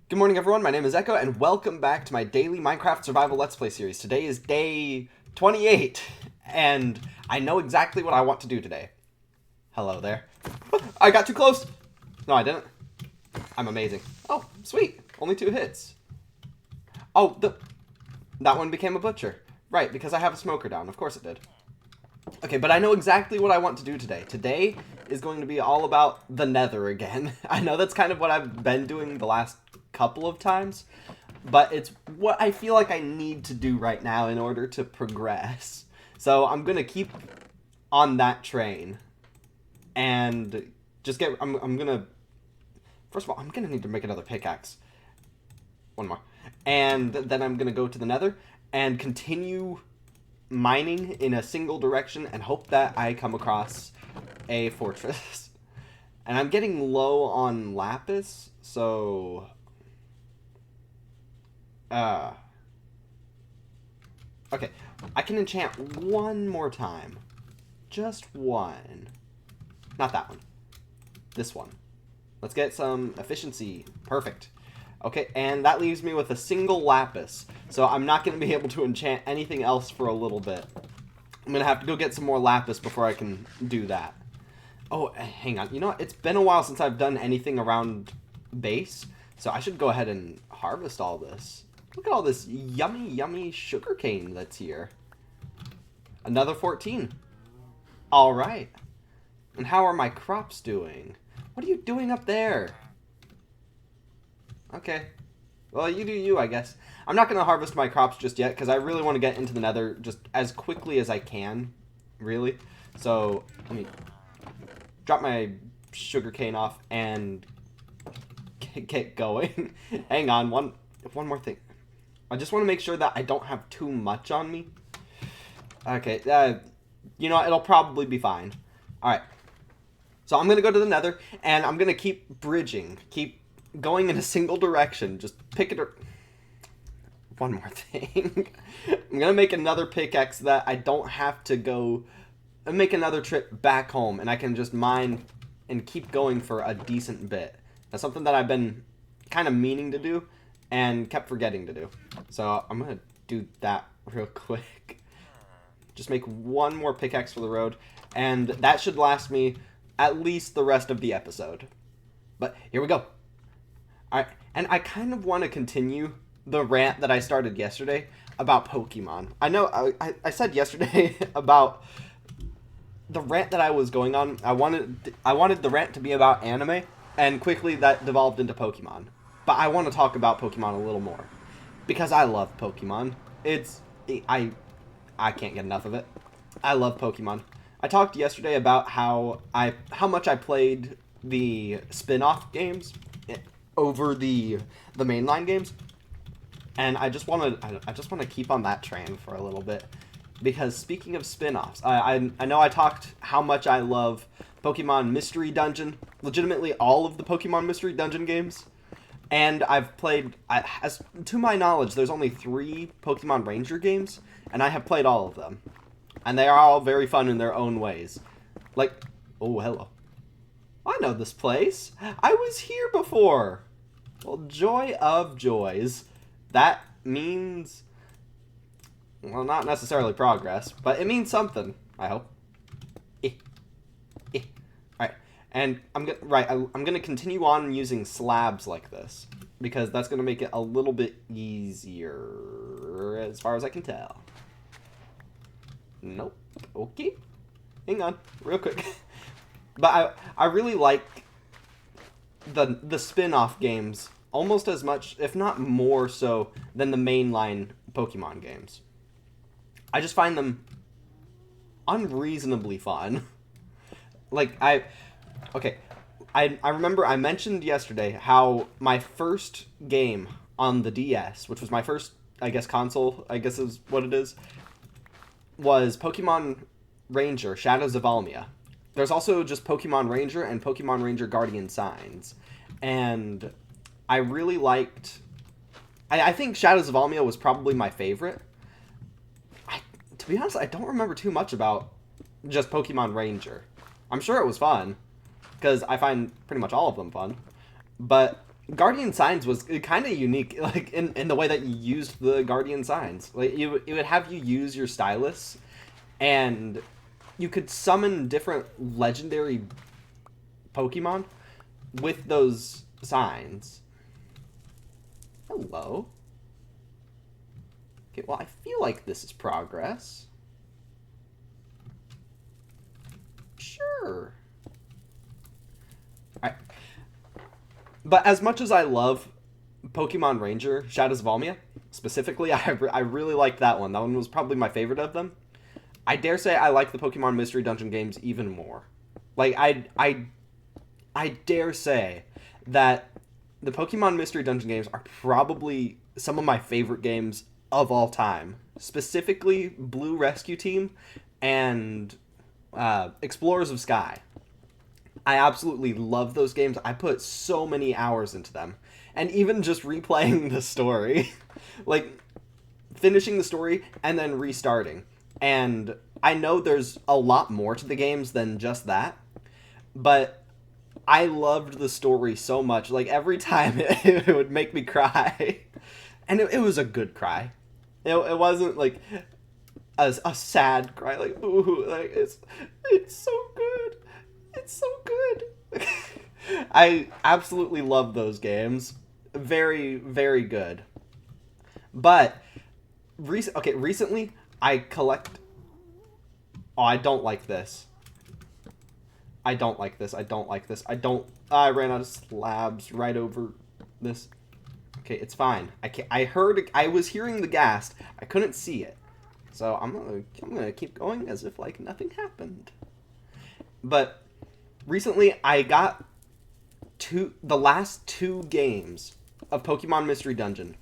Good morning, everyone. My name is Echo, and welcome back to my daily Minecraft Survival Let's Play series. Today is day 28, and I know exactly what I want to do today. Hello there. I got too close! No, I didn't. I'm amazing. Oh, sweet. Only 2 hits. Oh, that one became a butcher. Right, because I have a smoker down. Of course it did. Okay, but I know exactly what I want to do today. Today is going to be all about the nether again. I know that's kind of what I've been doing the last couple of times, but it's what I feel like I need to do right now in order to progress. So I'm going to keep on that train and just get... I'm going to... First of all, I'm going to need to make another pickaxe. One more. And then I'm going to go to the nether and continue mining in a single direction and hope that I come across a fortress. And I'm getting low on lapis, so okay, I can enchant one more time. Just one. Not that one. This one. Let's get some efficiency. Perfect. Okay, and that leaves me with a single lapis. So I'm not going to be able to enchant anything else for a little bit. I'm going to have to go get some more lapis before I can do that. Oh, hang on. You know what? It's been a while since I've done anything around base. So I should go ahead and harvest all this. Look at all this yummy, yummy sugarcane that's here. Another 14. All right. And how are my crops doing? What are you doing up there? Okay. Well, you do you, I guess. I'm not going to harvest my crops just yet because I really want to get into the nether just as quickly as I can. Really. So, let me drop my sugarcane off and get going. Hang on, one more thing. I just want to make sure that I don't have too much on me. Okay, you know what? It'll probably be fine. Alright. So I'm going to go to the nether, and I'm going to keep bridging. Keep going in a single direction. Just pick it or... One more thing. I'm going to make another pickaxe that I don't have to go... and make another trip back home, and I can just mine and keep going for a decent bit. That's something that I've been kind of meaning to do and kept forgetting to do. So I'm going to do that real quick. Just make one more pickaxe for the road, and that should last me at least the rest of the episode. But here we go. Alright, and I kind of want to continue the rant that I started yesterday about Pokemon. I know I said yesterday about the rant that I was going on. I wanted the rant to be about anime, and quickly that devolved into Pokemon. But I want to talk about Pokemon a little more because I love Pokemon. I can't get enough of it. I love Pokemon. I talked yesterday about how much I played the spin-off games over the mainline games, and I just want to keep on that train for a little bit. Because speaking of spin-offs, I know I talked how much I love Pokemon Mystery Dungeon, legitimately all of the Pokemon Mystery Dungeon games, and I've played, as to my knowledge, there's only 3 Pokemon Ranger games, and I have played all of them, and they are all very fun in their own ways. Like, oh, hello. I know this place. I was here before. Well, joy of joys. That means... well, not necessarily progress, but it means something, I hope. Alright, and I'm gonna continue on using slabs like this, because that's gonna make it a little bit easier, as far as I can tell. Nope. Okay. Hang on, real quick. But I really like the spin-off games almost as much, if not more so, than the mainline Pokemon games. I just find them unreasonably fun. Like, I remember I mentioned yesterday how my first game on the DS, which was my first, I guess, console, I guess is what it is, was Pokemon Ranger, Shadows of Almia. There's also just Pokemon Ranger and Pokemon Ranger Guardian Signs. And I really liked... I think Shadows of Almia was probably my favorite. To be honest, I don't remember too much about just Pokemon Ranger. I'm sure it was fun, because I find pretty much all of them fun. But Guardian Signs was kind of unique, like in the way that you used the Guardian Signs. Like it would have you use your stylus, and you could summon different legendary Pokemon with those signs. Hello. Okay, well, I feel like this is progress. Sure. Alright. But as much as I love Pokemon Ranger, Shadows of Almia, specifically, I really liked that one. That one was probably my favorite of them. I dare say I like the Pokemon Mystery Dungeon games even more. Like, I dare say that the Pokemon Mystery Dungeon games are probably some of my favorite games of all time. Specifically, Blue Rescue Team and Explorers of Sky. I absolutely love those games. I put so many hours into them. And even just replaying the story. Like, finishing the story and then restarting. And I know there's a lot more to the games than just that. But I loved the story so much. Like, every time it would make me cry. And it was a good cry. It wasn't, like, a sad cry. Like, ooh, like, it's so good. It's so good. I absolutely love those games. Very, very good. But, recently, I collect... Oh, I don't like this. I don't like this. I don't like this. I ran out of slabs right over this. Okay, it's fine. I was hearing the ghast. I couldn't see it. So I'm gonna keep going as if like nothing happened. But recently I got the last 2 games of Pokemon Mystery Dungeon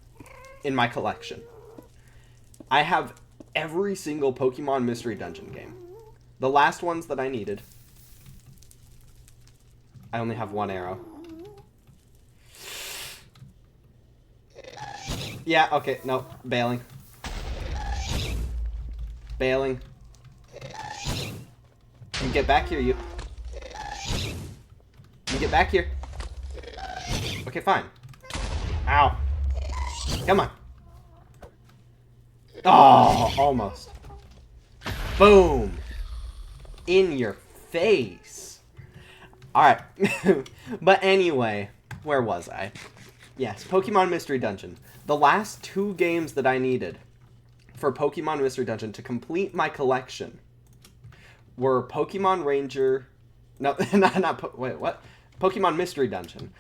in my collection. I have every single Pokemon Mystery Dungeon game. The last ones that I needed. I only have 1 arrow. Yeah, okay, no, bailing. Bailing. You get back here, you. You get back here. Okay, fine. Ow. Come on. Oh, almost. Boom. In your face. Alright. But anyway, where was I? Yes, Pokemon Mystery Dungeon. The last 2 games that I needed for Pokemon Mystery Dungeon to complete my collection were Pokemon Ranger... No, wait, what? Pokemon Mystery Dungeon.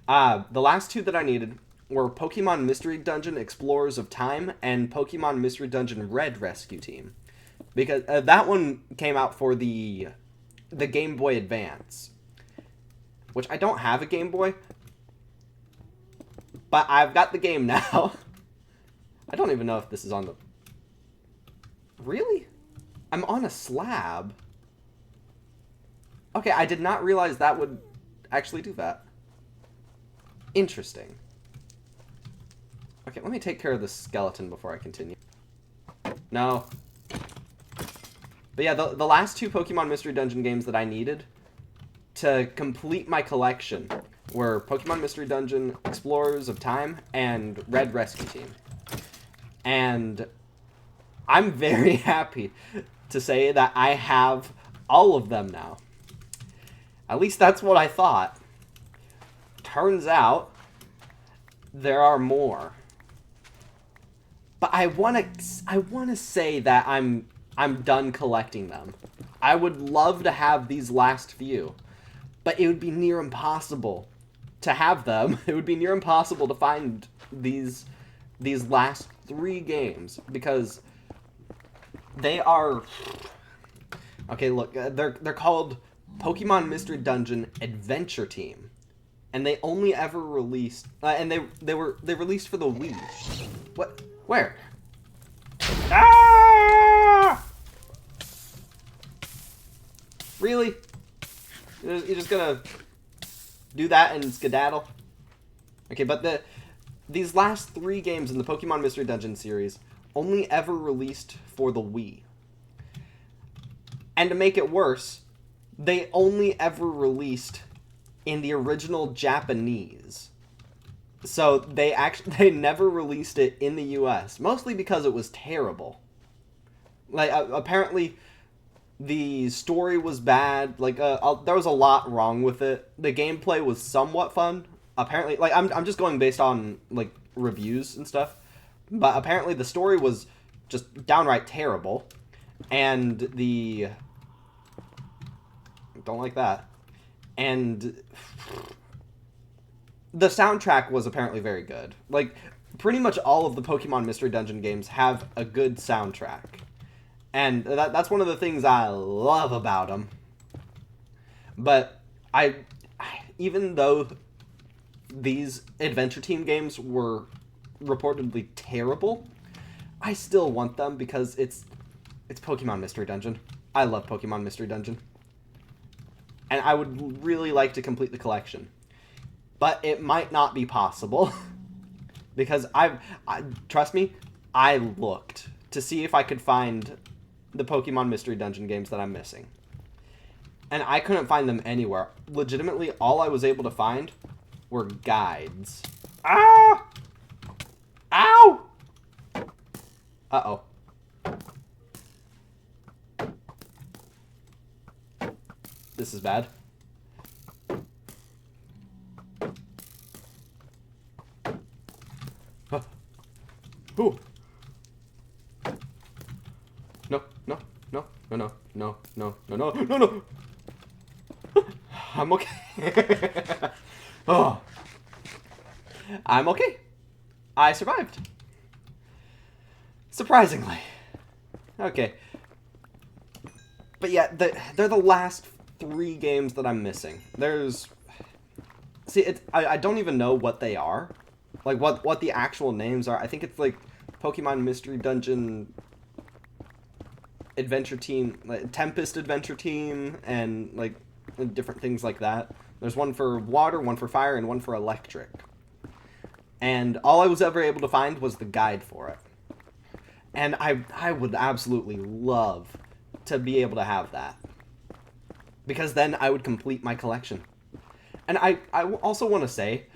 The last 2 that I needed were Pokemon Mystery Dungeon Explorers of Time and Pokemon Mystery Dungeon Red Rescue Team. Because that one came out for the Game Boy Advance. Which I don't have a Game Boy. But I've got the game now. I don't even know if this is on the... Really? I'm on a slab. Okay, I did not realize that would actually do that. Interesting. Okay, let me take care of the skeleton before I continue. No. But yeah, the last 2 Pokemon Mystery Dungeon games that I needed to complete my collection were Pokemon Mystery Dungeon, Explorers of Time, and Red Rescue Team. And I'm very happy to say that I have all of them now. At least that's what I thought. Turns out there are more. But I wanna say that I'm done collecting them. I would love to have these last few, but it would be near impossible to have them. It would be near impossible to find these last 3 games because they are... Okay, look, they're called Pokemon Mystery Dungeon Adventure Team, and they only ever released and they released for the Wii. What? Where? Ah! Really? You're just gonna do that and skedaddle? Okay, but these last 3 games in the Pokemon Mystery Dungeon series only ever released for the Wii. And to make it worse, they only ever released in the original Japanese. So they never released it in the U.S. mostly because it was terrible. Like apparently the story was bad. Like there was a lot wrong with it. The gameplay was somewhat fun. Apparently, like I'm just going based on like reviews and stuff. But apparently the story was just downright terrible, and the don't like that, and the soundtrack was apparently very good. Like pretty much all of the Pokemon Mystery Dungeon games have a good soundtrack, and that's one of the things I love about them. But even though these Adventure Team games were reportedly terrible, I still want them because it's Pokemon Mystery Dungeon. I love Pokemon Mystery Dungeon. And I would really like to complete the collection. But it might not be possible. Because trust me, I looked to see if I could find the Pokemon Mystery Dungeon games that I'm missing. And I couldn't find them anywhere. Legitimately, all I was able to find were guides. Ah! Ow! Uh-oh. This is bad. Ooh. No, no, no, no, no, no, no, no, no, no, no. I'm okay. Oh. I'm okay. I survived. Surprisingly. Okay. But yeah, they're the last 3 games that I'm missing. See, I don't even know what they are. Like, what the actual names are. I think it's, like, Pokemon Mystery Dungeon Adventure Team, like, Tempest Adventure Team, and, like, different things like that. There's one for water, one for fire, and one for electric. And all I was ever able to find was the guide for it. And I would absolutely love to be able to have that. Because then I would complete my collection. And I also want to say,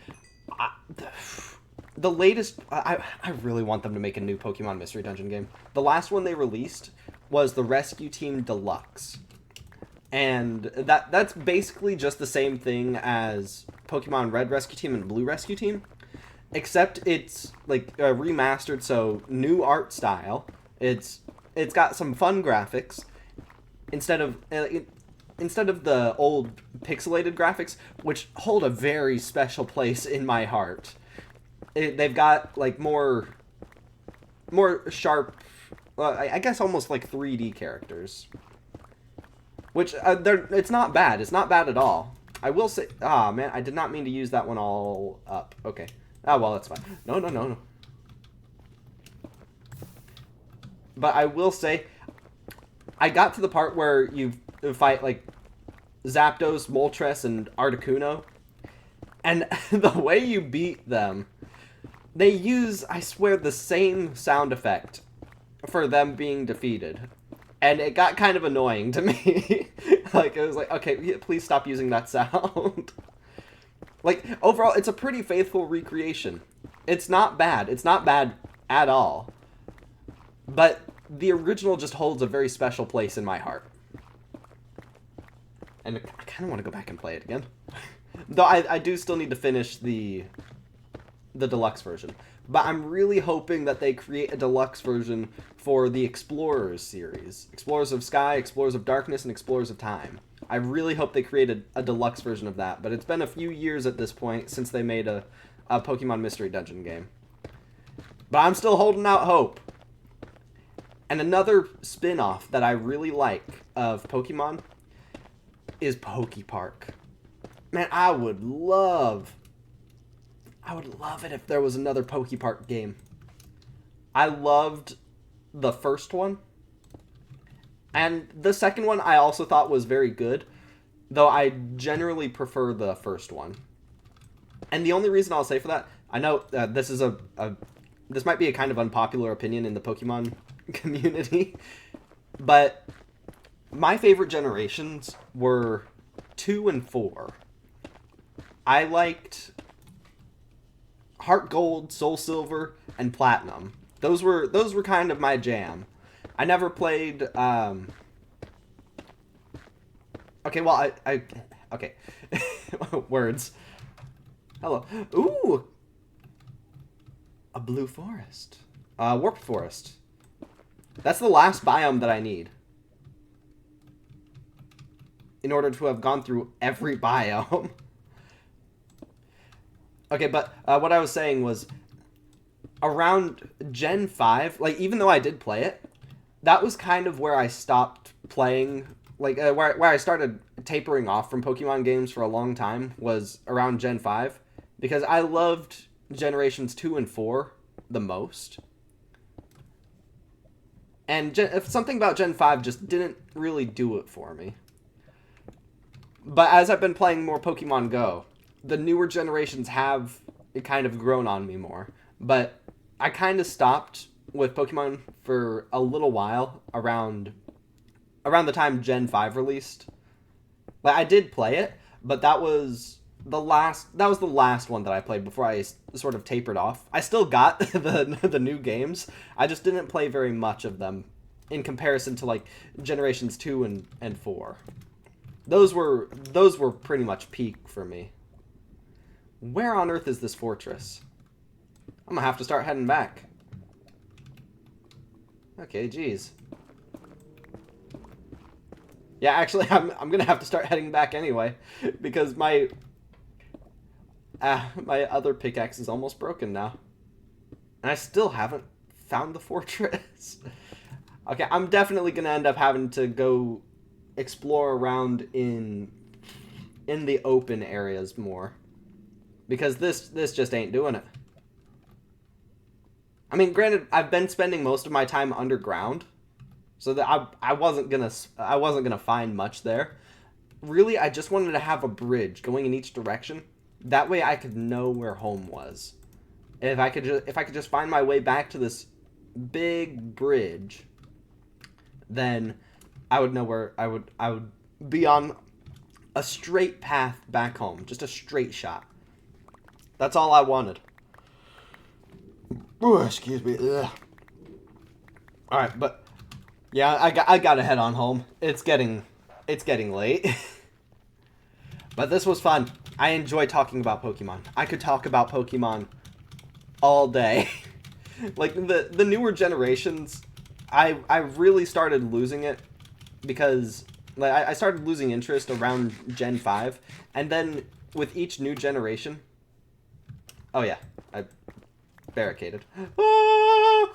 the latest... I really want them to make a new Pokemon Mystery Dungeon game. The last one they released was the Rescue Team Deluxe. And that's basically just the same thing as Pokemon Red Rescue Team and Blue Rescue Team. Except it's, like, remastered, so new art style. It's got some fun graphics. Instead of the old pixelated graphics, which hold a very special place in my heart. They've got, like, more sharp, I guess almost like 3D characters. Which, it's not bad. It's not bad at all. I will say... Ah, man, I did not mean to use that one all up. Okay. Ah, well, that's fine. No, no, no, no. But I will say, I got to the part where you fight, like, Zapdos, Moltres, and Articuno. And the way you beat them, they use, I swear, the same sound effect for them being defeated. And it got kind of annoying to me. Like, it was like, okay, please stop using that sound. Like, overall, it's a pretty faithful recreation. It's not bad. It's not bad at all. But the original just holds a very special place in my heart. And I kind of want to go back and play it again. Though I do still need to finish the deluxe version. But I'm really hoping that they create a deluxe version for the Explorers series. Explorers of Sky, Explorers of Darkness, and Explorers of Time. I really hope they create a deluxe version of that. But it's been a few years at this point since they made a Pokemon Mystery Dungeon game. But I'm still holding out hope. And another spin-off that I really like of Pokemon is Pokepark. Man, I would love it if there was another Pokepark game. I loved the first one. And the second one I also thought was very good, though I generally prefer the first one. And the only reason I'll say for that, I know this is this might be a kind of unpopular opinion in the Pokemon community, but my favorite generations were 2 and 4. I liked Heart Gold, Soul Silver, and Platinum. Those were kind of my jam. I never played. Okay, well I okay. Words. Hello. Ooh. A blue forest. Warped forest. That's the last biome that I need in order to have gone through every biome. Okay, but what I was saying was around Gen 5, like, even though I did play it, that was kind of where I stopped playing, like, where I started tapering off from Pokemon games for a long time was around Gen 5, because I loved Generations 2 and 4 the most. And something about Gen 5 just didn't really do it for me. But as I've been playing more Pokemon Go, the newer generations have kind of grown on me more. But I kind of stopped with Pokemon for a little while around the time Gen 5 released. Like, I did play it, but that was the last one that I played before I sort of tapered off. I still got the new games. I just didn't play very much of them in comparison to, like, Generations 2 and 4. Those were pretty much peak for me. Where on earth is this fortress? I'm gonna have to start heading back. Okay, geez. Yeah, actually, I'm gonna have to start heading back anyway, because my other pickaxe is almost broken now, and I still haven't found the fortress. Okay, I'm definitely gonna end up having to go explore around in the open areas more, because this just ain't doing it. I mean, granted, I've been spending most of my time underground, so that I wasn't gonna find much there. Really, I just wanted to have a bridge going in each direction. That way, I could know where home was. If I could just find my way back to this big bridge, then I would know where I would be on a straight path back home, just a straight shot. That's all I wanted. Ooh, excuse me. Ugh. All right, but yeah, I gotta head on home. It's getting late. But this was fun. I enjoy talking about Pokemon. I could talk about Pokemon all day. Like, the newer generations, I really started losing it because, like, I started losing interest around Gen 5, and then with each new generation... Oh yeah, I barricaded. Ah!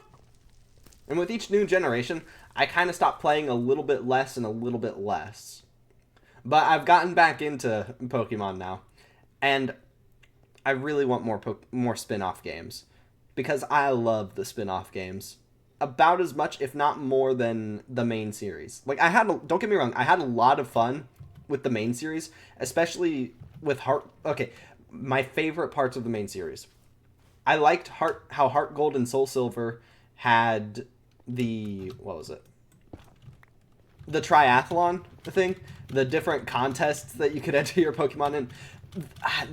And with each new generation, I kind of stopped playing a little bit less and a little bit less. But I've gotten back into Pokemon now, and I really want more spin-off games, because I love the spin-off games about as much, if not more, than the main series. Like, don't get me wrong, I had a lot of fun with the main series, especially with Okay, my favorite parts of the main series. I liked how Heart Gold and Soul Silver had what was it? The triathlon thing, the different contests that you could enter your Pokemon in.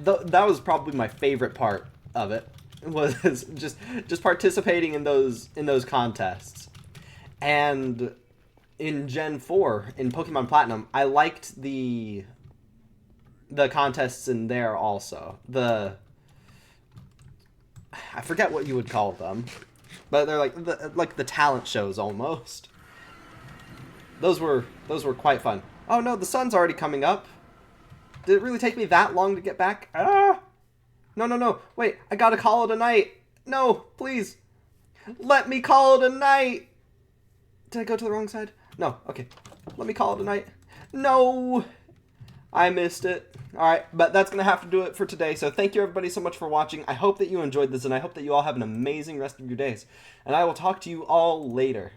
That was probably my favorite part of it, was just participating in those contests. And in Gen 4, in Pokemon Platinum, I liked the contests in there also. I forget what you would call them, but they're like the talent shows almost. Those were quite fun. Oh no, the sun's already coming up. Did it really take me that long to get back? Ah! No. Wait, I gotta call it a night. No, please. Let me call it a night. Did I go to the wrong side? No, okay. Let me call it a night. No! I missed it. Alright, but that's going to have to do it for today. So thank you everybody so much for watching. I hope that you enjoyed this, and I hope that you all have an amazing rest of your days. And I will talk to you all later.